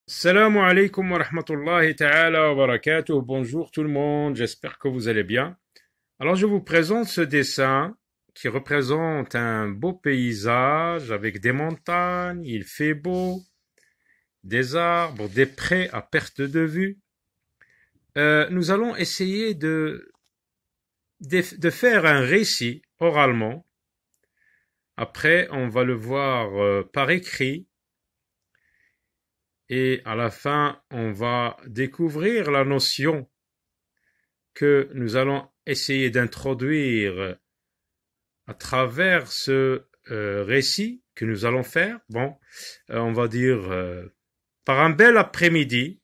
Salam alaikum wa rahmatullahi ta'ala wa barakatuh. Bonjour tout le monde, j'espère que vous allez bien. Alors je vous présente ce dessin qui représente un beau paysage avec des montagnes, il fait beau, des arbres, des prés à perte de vue. Nous allons essayer de faire un récit oralement. Après, on va le voir par écrit. Et à la fin, on va découvrir la notion que nous allons essayer d'introduire à travers ce récit que nous allons faire. Bon, on va dire par un bel après-midi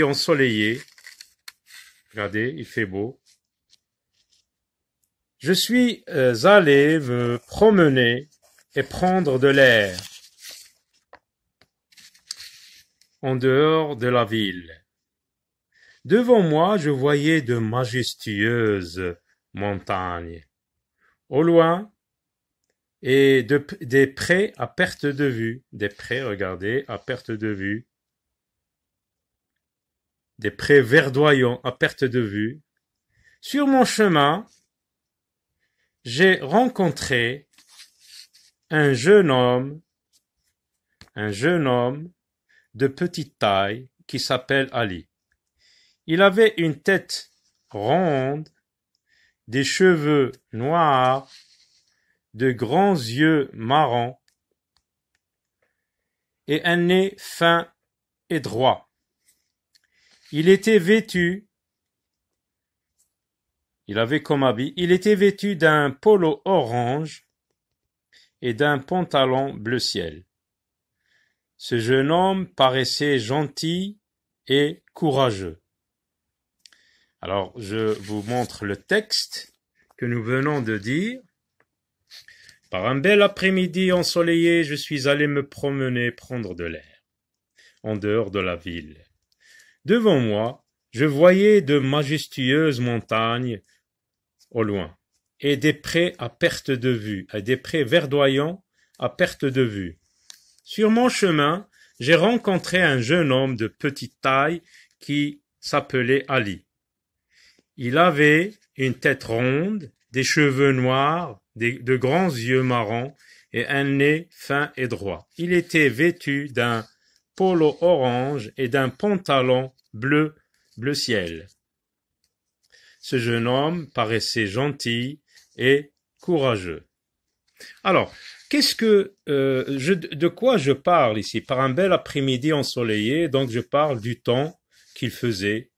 ensoleillé. Regardez, il fait beau. Je suis allé me promener et prendre de l'air en dehors de la ville. Devant moi, je voyais de majestueuses montagnes. Au loin, et des prés à perte de vue. Des prés, regardez, à perte de vue. Des prés verdoyants à perte de vue. Sur mon chemin, j'ai rencontré un jeune homme de petite taille qui s'appelle Ali. Il avait une tête ronde, des cheveux noirs, de grands yeux marrons et un nez fin et droit. Il était vêtu d'un polo orange et d'un pantalon bleu ciel. Ce jeune homme paraissait gentil et courageux. Alors, je vous montre le texte que nous venons de dire. Par un bel après-midi ensoleillé, je suis allé me promener, prendre de l'air, en dehors de la ville. Devant moi, je voyais de majestueuses montagnes au loin, et des prés à perte de vue, et des prés verdoyants à perte de vue. Sur mon chemin, j'ai rencontré un jeune homme de petite taille qui s'appelait Ali. Il avait une tête ronde, des cheveux noirs, de grands yeux marrons et un nez fin et droit. Il était vêtu d'un polo orange et d'un pantalon bleu ciel. Ce jeune homme paraissait gentil et courageux. Alors, de quoi je parle ici? Par un bel après-midi ensoleillé, donc je parle du temps qu'il faisait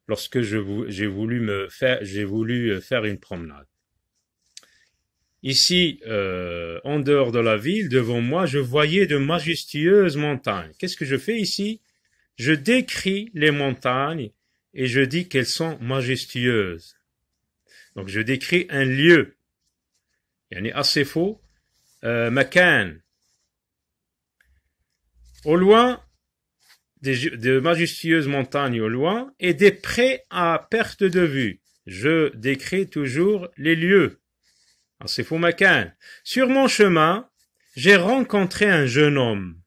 lorsque j'ai voulu faire une promenade. Ici, en dehors de la ville, devant moi, je voyais de majestueuses montagnes. Qu'est-ce que je fais ici? Je décris les montagnes et je dis qu'elles sont majestueuses. Donc je décris un lieu. يعني أصف مكان. Au loin, de majestueuses montagnes au loin et des prés à perte de vue. Je décris toujours les lieux. أصف مكان. Sur mon chemin, j'ai rencontré un jeune homme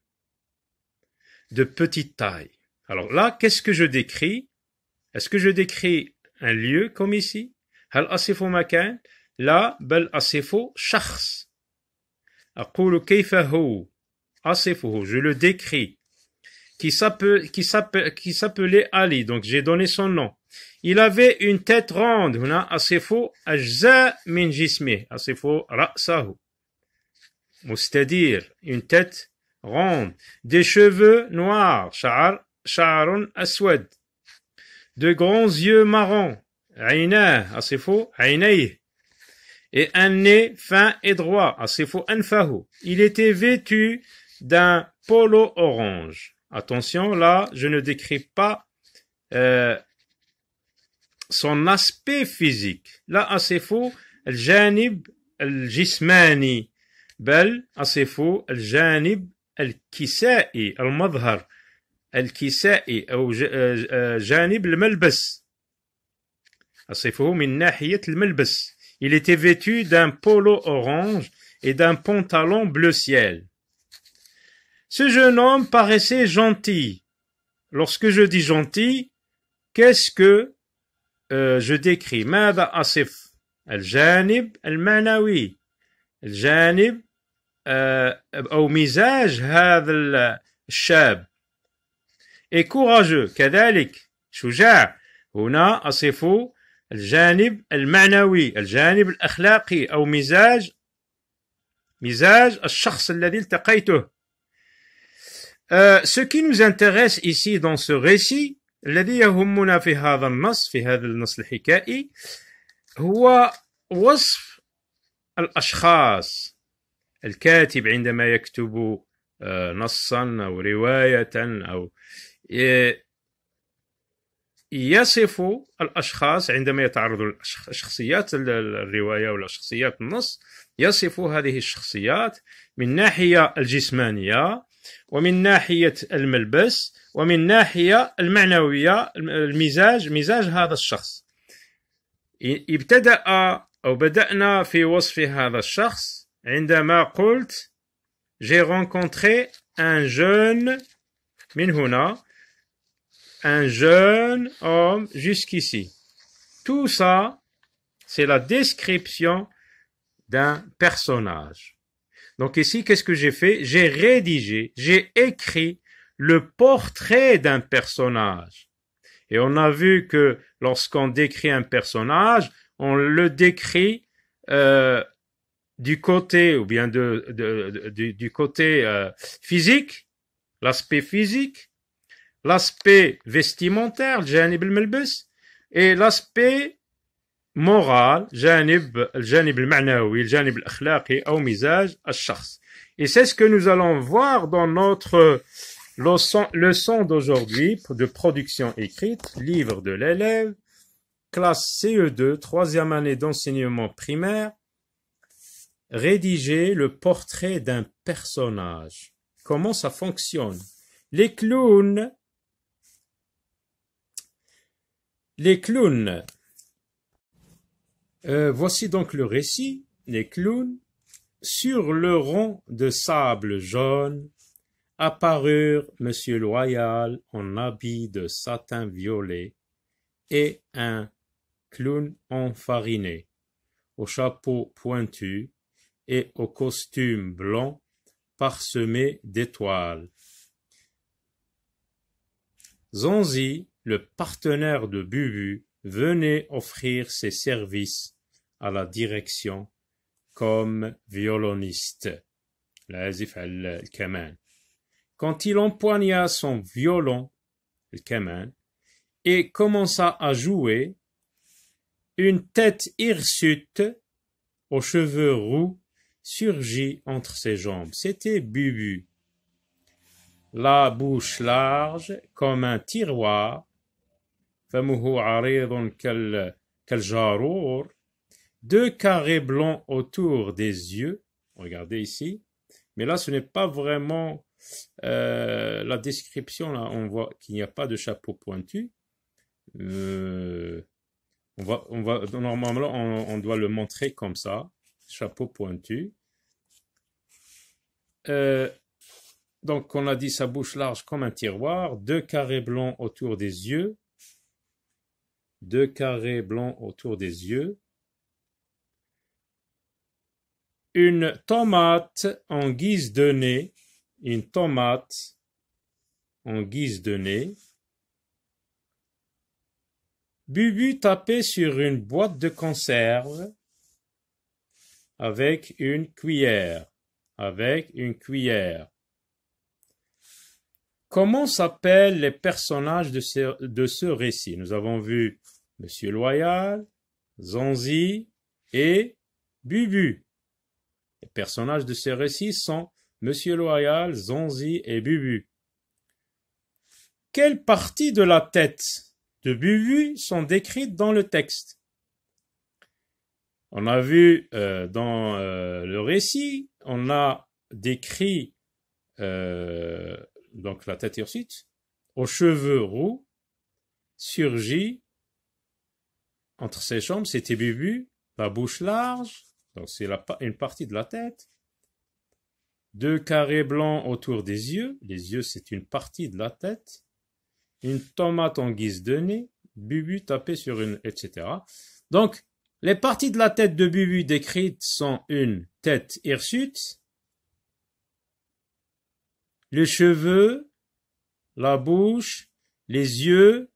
de petite taille. Alors là, qu'est-ce que je décris? Est-ce que je décris un lieu comme ici? هل أصف مكان؟ لا بل أصف شخص. أقول كيف هو؟ أصفه, je le décris. Qui s'appelait Ali, donc j'ai donné son nom. Il avait une tête ronde. هنا أصف أجزاء من جسمه. أصف رأسه. مستدير, une tête ronde. Des cheveux noirs. شعر أسود. De grands yeux marrons. عيناه. أصف عينيه. Et un nez fin et droit. أصف أنفه. Il était vêtu d'un polo orange. Attention, là, je ne décris pas son aspect physique. Là, أصف الجانب الجسماني. بل أصف الجانب الكسائي المظهر الكسائي أو جانب الملبس. أصفه من ناحية الملبس. Il était vêtu d'un polo orange et d'un pantalon bleu ciel. Ce jeune homme paraissait gentil. Lorsque je dis gentil, qu'est-ce que je décris? ماذا أصف؟ الجانب المعنوي، الجانب أو مزاج هذا الشاب. Et courageux كذلك، شجاع. هنا أصف الجانب المعنوي، الجانب الأخلاقي أو مزاج الشخص الذي التقيته. Ce qui nous intéresse ici dans ce récit الذي يهمنا في هذا النص، في هذا النص الحكائي، هو وصف الأشخاص. الكاتب عندما يكتب نصا أو رواية أو يصف الأشخاص عندما يتعرض لشخصيات الرواية ولا شخصيات النص، يصف هذه الشخصيات من ناحية الجسمانية ومن ناحية الملبس ومن ناحية المعنوية، مزاج هذا الشخص. بدأنا في وصف هذا الشخص عندما قلت j'ai rencontré un jeune، من هنا un jeune homme jusqu'ici. Tout ça, c'est la description d'un personnage. Donc ici, qu'est-ce que j'ai fait? J'ai rédigé, j'ai écrit le portrait d'un personnage. Et on a vu que lorsqu'on décrit un personnage, on le décrit du côté, ou bien du côté physique, l'aspect physique, l'aspect vestimentaire, الجانب الملبس, et l'aspect moral, الجانب المعنوي, الجانب الأخلاقي أو مزاج الشخص. Et c'est ce que nous allons voir dans notre leçon d'aujourd'hui de production écrite, livre de l'élève, classe CE2, troisième année d'enseignement primaire. Rédiger le portrait d'un personnage. Comment ça fonctionne? Les clowns. Voici donc le récit. Les clowns, sur le rond de sable jaune, apparurent Monsieur Loyal en habit de satin violet et un clown enfariné, au chapeau pointu et au costume blanc parsemé d'étoiles. Zonzi, le partenaire de Bubu, venait offrir ses services à la direction comme violoniste. العازف على الكمان. Quand il empoigna son violon, le kaman, et commença à jouer, une tête hirsute aux cheveux roux surgit entre ses jambes. C'était Bubu. La bouche large comme un tiroir, فمه عريض كالجارور, deux carrés blancs autour des yeux. Regardez ici. Mais là, ce n'est pas vraiment la description. Là, on voit qu'il n'y a pas de chapeau pointu. Normalement, on doit le montrer comme ça. Chapeau pointu. Donc, on a dit sa bouche large comme un tiroir, deux carrés blancs autour des yeux. Deux carrés blancs autour des yeux. Une tomate en guise de nez. Une tomate en guise de nez. Bubu tapait sur une boîte de conserve avec une cuillère. Avec une cuillère. Comment s'appellent les personnages de ce récit? Nous avons vu Monsieur Loyal, Zonzi et Bubu. Les personnages de ce récit sont Monsieur Loyal, Zonzi et Bubu. Quelles parties de la tête de Bubu sont décrites dans le texte? On a vu dans le récit, on a décrit donc la tête hirsute, aux cheveux roux, surgit entre ses jambes, c'était Bubu, la bouche large, donc c'est une partie de la tête, 2 carrés blancs autour des yeux. Les yeux, c'est une partie de la tête. Une tomate en guise de nez. Bubu tapé sur une, etc. Donc, les parties de la tête de Bubu décrites sont une tête hirsute, les cheveux, la bouche, les yeux,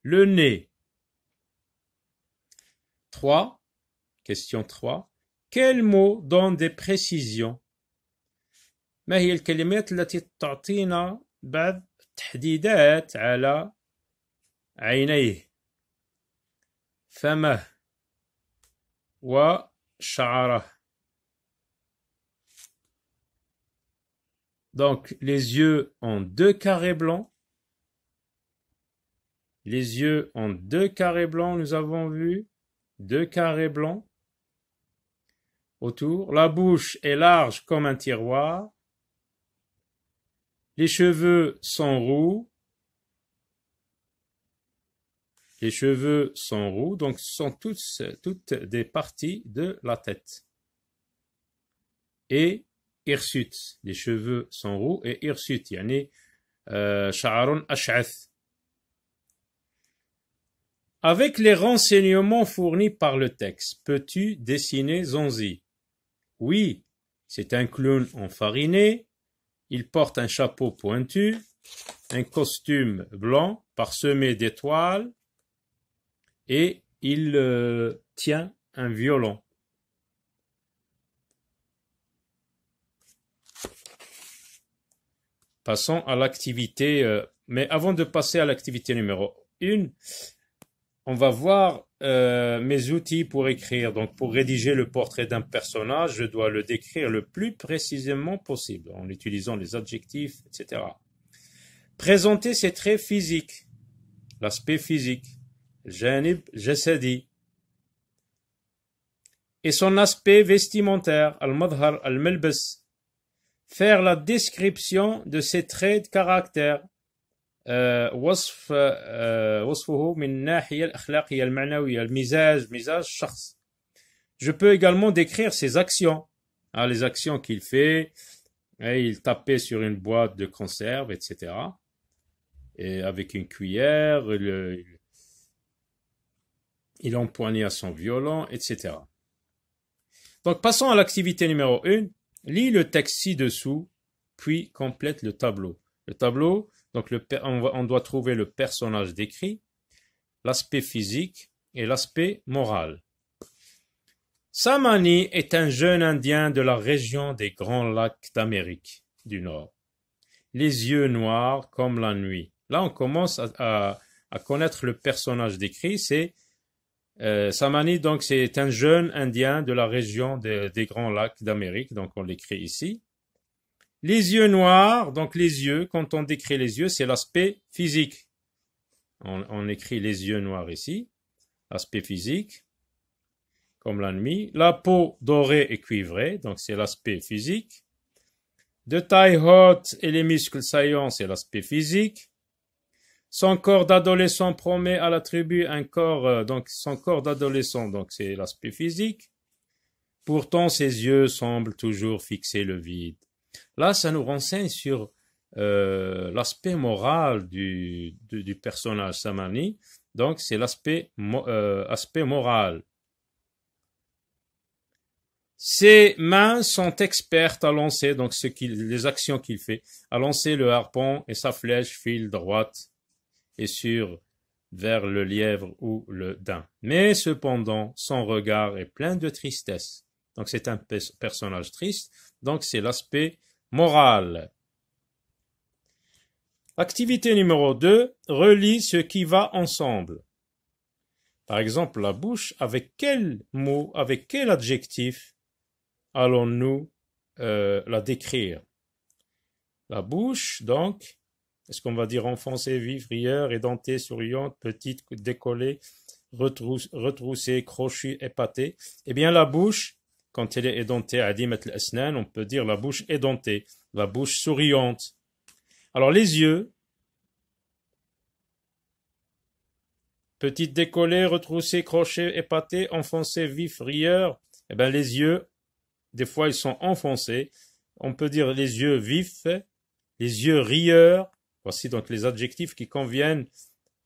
le nez. 3. Question 3. Quel mot donne des précisions؟ ما هي الكلمات التي تعطينا بعض تحديدات على عينيه فمه وشعره. Donc, les yeux ont 2 carrés blancs. Les yeux ont 2 carrés blancs, nous avons vu. 2 carrés blancs autour. La bouche est large comme un tiroir. Les cheveux sont roux. Les cheveux sont roux, donc ce sont toutes des parties de la tête. Et hirsutes, les cheveux sont roux et hirsutes, yani sha'arun ash'ath. Avec les renseignements fournis par le texte, peux-tu dessiner Zonzi? Oui, c'est un clown enfariné, il porte un chapeau pointu, un costume blanc parsemé d'étoiles et il tient un violon. Passons à l'activité, mais avant de passer à l'activité numéro 1, on va voir mes outils pour écrire. Donc, pour rédiger le portrait d'un personnage, je dois le décrire le plus précisément possible, en utilisant les adjectifs, etc. Présenter ses traits physiques, l'aspect physique, janib jasadi, et son aspect vestimentaire, al-madhar, al-malbas. Faire la description de ses traits de caractère, وصفه من الناحية الأخلاقية المعنوية المزاج الشخص. Je peux également décrire ses actions, les actions qu'il fait. Il tapait sur une boîte de conserve, etc. Et avec une cuillère, il empoignait son violon, etc. Donc passons à l'activité numéro 1. Lis le texte ci-dessous, puis complète le tableau. Le tableau, donc on doit trouver le personnage décrit, l'aspect physique et l'aspect moral. Samani est un jeune Indien de la région des Grands Lacs d'Amérique du Nord. Les yeux noirs comme la nuit. Là, on commence à connaître le personnage décrit. C'est Samani, donc c'est un jeune Indien de la région des Grands Lacs d'Amérique. Donc on l'écrit ici. Les yeux noirs, donc les yeux, quand on décrit les yeux, c'est l'aspect physique. On écrit les yeux noirs ici, l'aspect physique, comme la nuit. La peau dorée et cuivrée, donc c'est l'aspect physique. De taille haute et les muscles saillants, c'est l'aspect physique. Son corps d'adolescent promet à la tribu un corps, donc son corps d'adolescent, donc c'est l'aspect physique. Pourtant, ses yeux semblent toujours fixer le vide. Là, ça nous renseigne sur l'aspect moral du personnage Samani. Donc, c'est l'aspect aspect moral. Ses mains sont expertes à lancer, donc les actions qu'il fait, à lancer le harpon et sa flèche file droite et sûre vers le lièvre ou le daim. Mais cependant, son regard est plein de tristesse. Donc, c'est un personnage triste. Donc, c'est l'aspect moral. Activité numéro 2, relie ce qui va ensemble. Par exemple, la bouche, avec quel mot, avec quel adjectif allons-nous la décrire? La bouche, donc, est-ce qu'on va dire enfoncée, vive, rieur, édentée, souriante, petite, décollée, retroussée, crochue, épatée? Eh bien, la bouche, quand elle est édentée, adimat al-asnan, on peut dire la bouche édentée, la bouche souriante. Alors, les yeux, petite décollée, retroussée, crochée, épatée, enfoncée, vif, rieur. Eh bien, les yeux, des fois, ils sont enfoncés. on peut dire les yeux vifs, les yeux rieurs. Voici donc les adjectifs qui conviennent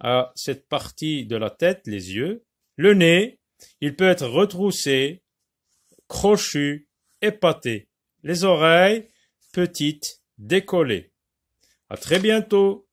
à cette partie de la tête, les yeux. Le nez, il peut être retroussé, crochu, épaté. Les oreilles, petites, décollées. À très bientôt.